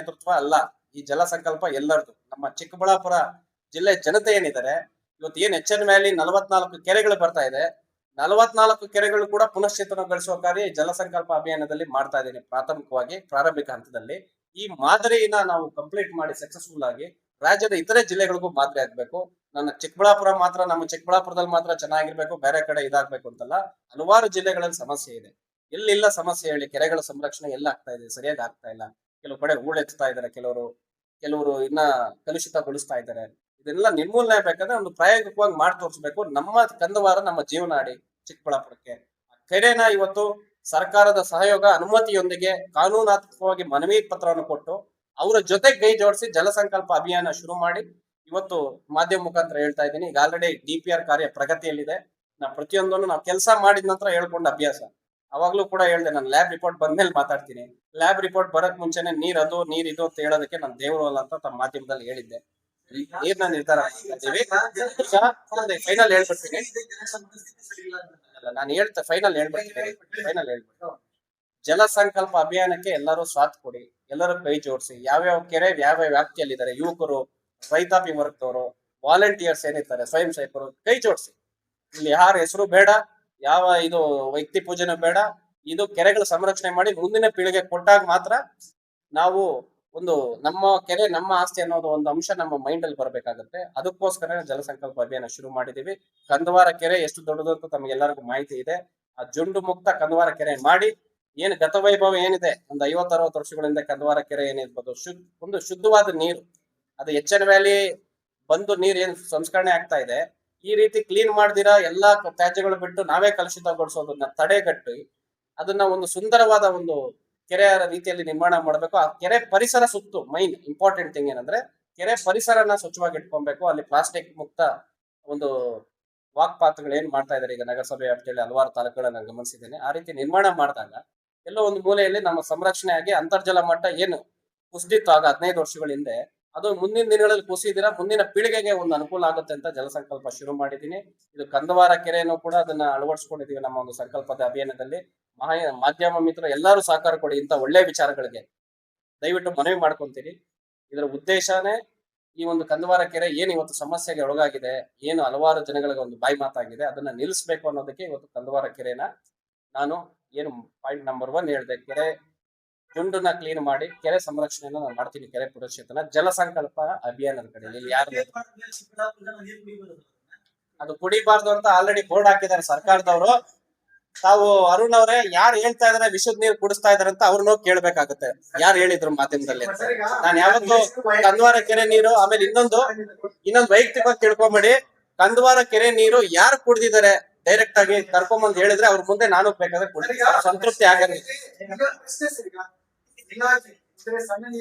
ನೇತೃತ್ವ ಅಲ್ಲ. ಈ ಜಲ ಸಂಕಲ್ಪ ಎಲ್ಲರದು. ನಮ್ಮ ಚಿಕ್ಕಬಳ್ಳಾಪುರ ಜಿಲ್ಲೆ ಜನತೆ ಏನಿದ್ದಾರೆ, ಇವತ್ತು ಏನ್ ಎಚ್ ಎನ್ ವ್ಯಾಲಿ 44 ಕೆರೆಗಳು ಬರ್ತಾ ಇದೆ, 44 ಕೆರೆಗಳು ಕೂಡ ಪುನಶ್ಚೇತನಗೊಳಿಸುವ ಕಾರ್ಯ ಜಲ ಸಂಕಲ್ಪ ಅಭಿಯಾನದಲ್ಲಿ ಮಾಡ್ತಾ ಇದ್ದೀನಿ. ಪ್ರಾರಂಭಿಕ ಹಂತದಲ್ಲಿ ಈ ಮಾದರಿನ ನಾವು ಕಂಪ್ಲೀಟ್ ಮಾಡಿ ಸಕ್ಸಸ್ಫುಲ್ ಆಗಿ ರಾಜ್ಯದ ಇತರೆ ಜಿಲ್ಲೆಗಳಿಗೂ ಮಾದರಿ ಆಗ್ಬೇಕು. ನಮ್ಮ ಚಿಕ್ಕಬಳ್ಳಾಪುರದಲ್ಲಿ ಮಾತ್ರ ಚೆನ್ನಾಗಿರ್ಬೇಕು, ಬೇರೆ ಕಡೆ ಇದಾಗ್ಬೇಕು ಅಂತಲ್ಲ. ಹಲವಾರು ಜಿಲ್ಲೆಗಳಲ್ಲಿ ಸಮಸ್ಯೆ ಇದೆ. ಎಲ್ಲಿಲ್ಲ ಸಮಸ್ಯೆ ಹೇಳಿ? ಕೆರೆಗಳ ಸಂರಕ್ಷಣೆ ಎಲ್ಲ ಆಗ್ತಾ ಇದೆ, ಸರಿಯಾಗಿ ಆಗ್ತಾ ಇಲ್ಲ. ಕೆಲವು ಕಡೆ ಹೂಳೆತ್ತಾ ಇದ್ದಾರೆ, ಕೆಲವರು ಇನ್ನ ಕಲುಷಿತಗೊಳಿಸ್ತಾ ಇದ್ದಾರೆ. ಇದೆಲ್ಲ ನಿರ್ಮೂಲನೆ ಬೇಕಾದ್ರೆ ಒಂದು ಪ್ರಾಯೋಗಿಕವಾಗಿ ಮಾಡಿ ತೋರಿಸ್ಬೇಕು. ನಮ್ಮ ಕಂದವಾರ ನಮ್ಮ ಜೀವನಾಡಿ ಚಿಕ್ಕಬಳ್ಳಾಪುರಕ್ಕೆ ಕೆರೆನ ಇವತ್ತು ಸರ್ಕಾರದ ಸಹಯೋಗ ಅನುಮತಿಯೊಂದಿಗೆ ಕಾನೂನಾತ್ಮಕವಾಗಿ ಮನವಿ ಪತ್ರವನ್ನು ಕೊಟ್ಟು ಅವರ ಜೊತೆ ಕೈ ಜೋಡಿಸಿ ಜಲ ಸಂಕಲ್ಪ ಅಭಿಯಾನ ಶುರು ಮಾಡಿ ಇವತ್ತು ಮಾಧ್ಯಮ ಮುಖಾಂತರ ಹೇಳ್ತಾ ಇದ್ದೀನಿ. ಈಗ ಆಲ್ರೆಡಿ DPR ಕಾರ್ಯ ಪ್ರಗತಿಯಲ್ಲಿದೆ. ನಾ ಪ್ರತಿಯೊಂದನ್ನು ನಾವು ಕೆಲಸ ಮಾಡಿದ ನಂತರ ಹೇಳ್ಕೊಂಡ ಅಭ್ಯಾಸ. ಅವಾಗ್ಲೂ ಕೂಡ ಹೇಳ್ದೆ, ನಾನು ಲ್ಯಾಬ್ ರಿಪೋರ್ಟ್ ಬಂದ್ಮೇಲೆ ಮಾತಾಡ್ತೀನಿ. ಲ್ಯಾಬ್ ರಿಪೋರ್ಟ್ ಬರಕ್ ಮುಂಚೆನೆ ನೀರ್ ಇದು ಅಂತ ಹೇಳೋದಕ್ಕೆ ನಾನು ದೇವರು ಅಲ್ಲ ಅಂತ ತಮ್ಮ ಮಾಧ್ಯಮದಲ್ಲಿ ಹೇಳಿದ್ದೆ. ನೀರ್ನ ನಿರ್ಧಾರ ಫೈನಲ್ ಹೇಳ್ಬಿಡ್ತೀನಿ. ನಾನು ಫೈನಲ್ ಹೇಳ್ಬಿಟ್ಟು ಜಲ ಸಂಕಲ್ಪ ಅಭಿಯಾನಕ್ಕೆ ಎಲ್ಲರೂ ಸಾಥ್ ಕೊಡಿ, ಎಲ್ಲರೂ ಕೈ ಜೋಡಿಸಿ. ಯಾವ್ಯಾವ ಕೆರೆ ಯಾವ್ಯಾವ ವ್ಯಾಪ್ತಿಯಲ್ಲಿದ್ದಾರೆ, ಯುವಕರು, ರೈತಾಪಿ ವರ್ಗದವರು, ವಾಲಂಟಿಯರ್ಸ್ ಏನಿರ್ತಾರೆ, ಸ್ವಯಂ ಸೇವಕರು, ಕೈ ಜೋಡಿಸಿ. ಇಲ್ಲಿ ಯಾರ ಹೆಸರು ಬೇಡ, ಯಾವ ಇದು ವ್ಯಕ್ತಿ ಪೂಜೆನೂ ಬೇಡ. ಇದು ಕೆರೆಗಳ ಸಂರಕ್ಷಣೆ ಮಾಡಿ ಮುಂದಿನ ಪೀಳಿಗೆ ಕೊಟ್ಟಾಗ ಮಾತ್ರ ನಾವು ಒಂದು ನಮ್ಮ ಕೆರೆ ನಮ್ಮ ಆಸ್ತಿ ಅನ್ನೋದು ಒಂದು ಅಂಶ ನಮ್ಮ ಮೈಂಡ್ ಅಲ್ಲಿ ಬರ್ಬೇಕಾಗತ್ತೆ. ಅದಕ್ಕೋಸ್ಕರ ಜಲ ಸಂಕಲ್ಪ ಅಭಿಯಾನ ಶುರು ಮಾಡಿದೀವಿ. ಕಂದವಾರ ಕೆರೆ ಎಷ್ಟು ದೊಡ್ಡದು ಅಂತ ತಮಗೆಲ್ಲರಿಗೂ ಮಾಹಿತಿ ಇದೆ. ಆ ಜುಂಡು ಮುಕ್ತ ಕಂದವಾರ ಕೆರೆ ಮಾಡಿ ಏನು ಗತವೈಭವ ಏನಿದೆ, ಒಂದು 50-60 ವರ್ಷಗಳಿಂದ ಕಂದವಾರ ಕೆರೆ ಏನಿರ್ಬೋದು, ಒಂದು ಶುದ್ಧವಾದ ನೀರು, ಅದು ಎಚ್ ಎನ್ ವ್ಯಾಲಿ ಬಂದು ನೀರು ಏನ್ ಸಂಸ್ಕರಣೆ ಆಗ್ತಾ ಇದೆ, ಈ ರೀತಿ ಕ್ಲೀನ್ ಮಾಡ್ದಿರಾ ಎಲ್ಲಾ ತ್ಯಾಜ್ಯಗಳು ಬಿಟ್ಟು ನಾವೇ ಕಲುಷಿತಗೊಳಿಸೋದನ್ನ ತಡೆಗಟ್ಟಿ ಅದನ್ನ ಒಂದು ಸುಂದರವಾದ ಒಂದು ಕೆರೆಯ ರೀತಿಯಲ್ಲಿ ನಿರ್ಮಾಣ ಮಾಡಬೇಕು. ಆ ಕೆರೆ ಪರಿಸರ ಸುತ್ತು ಮೈನ್ ಇಂಪಾರ್ಟೆಂಟ್ ಥಿಂಗ್ ಏನಂದ್ರೆ ಕೆರೆ ಪರಿಸರನ ಸ್ವಚ್ಛವಾಗಿ ಇಟ್ಕೊಬೇಕು. ಅಲ್ಲಿ ಪ್ಲಾಸ್ಟಿಕ್ ಮುಕ್ತ ಒಂದು ವಾಕ್ ಪಾತ್ಗಳು ಏನ್ ಮಾಡ್ತಾ ಇದಾರೆ ಈಗ ನಗರಸಭೆ ವ್ಯಾಪ್ತಿಯಲ್ಲಿ ಹಲವಾರು ತಾಲೂಕುಗಳನ್ನ ಗಮನಿಸಿದ್ದೇನೆ. ಆ ರೀತಿ ನಿರ್ಮಾಣ ಮಾಡಿದಾಗ ಎಲ್ಲೋ ಒಂದು ಮೂಲೆಯಲ್ಲಿ ನಮ್ಮ ಸಂರಕ್ಷಣೆ ಆಗಿ ಅಂತರ್ಜಲ ಮಟ್ಟ ಏನು ಕುಸಿದಿತ್ತು ಆಗ 15 ವರ್ಷಗಳ ಹಿಂದೆ, ಅದು ಮುಂದಿನ ದಿನಗಳಲ್ಲಿ ಕುಸಿದಿರ ಮುಂದಿನ ಪೀಳಿಗೆಗೆ ಒಂದು ಅನುಕೂಲ ಆಗುತ್ತೆ ಅಂತ ಜಲ ಸಂಕಲ್ಪ ಶುರು ಮಾಡಿದ್ದೀನಿ. ಇದು ಕಂದವಾರ ಕೆರೆಯನ್ನು ಕೂಡ ಅದನ್ನ ಅಳವಡಿಸ್ಕೊಂಡಿದೀವಿ ನಮ್ಮ ಒಂದು ಸಂಕಲ್ಪದ ಅಭಿಯಾನದಲ್ಲಿ. ಮಾಧ್ಯಮ ಮಿತ್ರರು ಎಲ್ಲರೂ ಸಹಕಾರ ಕೊಡಿ ಇಂತ ಒಳ್ಳೆ ವಿಚಾರಗಳಿಗೆ, ದಯವಿಟ್ಟು ಮನವಿ ಮಾಡ್ಕೊಂತೀರಿ. ಇದರ ಉದ್ದೇಶನೇ ಈ ಒಂದು ಕಂದವಾರ ಕೆರೆ ಏನು ಇವತ್ತು ಸಮಸ್ಯೆಗೆ ಒಳಗಾಗಿದೆ, ಏನು ಹಲವಾರು ಜನಗಳಿಗೆ ಒಂದು ಬಾಯಿ ಮಾತಾಗಿದೆ, ಅದನ್ನ ನಿಲ್ಲಿಸಬೇಕು ಅನ್ನೋದಕ್ಕೆ ಇವತ್ತು ಕಂದವಾರ ಕೆರೆನ ನಾನು ಏನು ಪಾಯಿಂಟ್ ನಂಬರ್ 1 ಹೇಳಿದೆ, ಕೆರೆ ಜುಂಡನ್ನ ಕ್ಲೀನ್ ಮಾಡಿ ಕೆರೆ ಸಂರಕ್ಷಣೆಯನ್ನು ನಾನು ಮಾಡ್ತೀನಿ. ಕೆರೆ ಪುನಶ್ಚೇತನ ಜಲ ಸಂಕಲ್ಪ ಅಭಿಯಾನದ ಕಡೆ ಯಾರು ಅದು ಕುಡಿಬಾರ್ದು ಅಂತ ಆಲ್ರೆಡಿ ಬೋರ್ಡ್ ಹಾಕಿದ್ದಾರೆ ಸರ್ಕಾರದವರು. ತಾವು ಅರುಣ್ ಅವರೇ, ಯಾರು ಹೇಳ್ತಾ ಇದಾರೆ ವಿಶುದ್ಧ ನೀರು ಕುಡಿಸ್ತಾ ಇದಾರೆ ಅಂತ ಅವ್ರನ್ನ ಕೇಳ್ಬೇಕಾಗುತ್ತೆ. ಯಾರು ಹೇಳಿದ್ರು ಮಾಧ್ಯಮದಲ್ಲಿ? ನಾನು ಯಾವತ್ತು ಕಂದವಾರ ಕೆರೆ ನೀರು, ಆಮೇಲೆ ಇನ್ನೊಂದು ವೈಯಕ್ತಿಕವಾಗಿ ತಿಳ್ಕೊಂಬೇಡಿ, ಕಂದವಾರ ಕೆರೆ ನೀರು ಯಾರು ಕುಡ್ದಿದ್ದಾರೆ ಡೈರೆಕ್ಟ್ ಆಗಿ ಕರ್ಕೊಂಬಂದ್ ಹೇಳಿದ್ರೆ ಅವ್ರ ಮುಂದೆ ನಾನು ಬೇಕಾದ್ರೆ ಸಂತೃಪ್ತಿ ಆಗಲ್ಲ.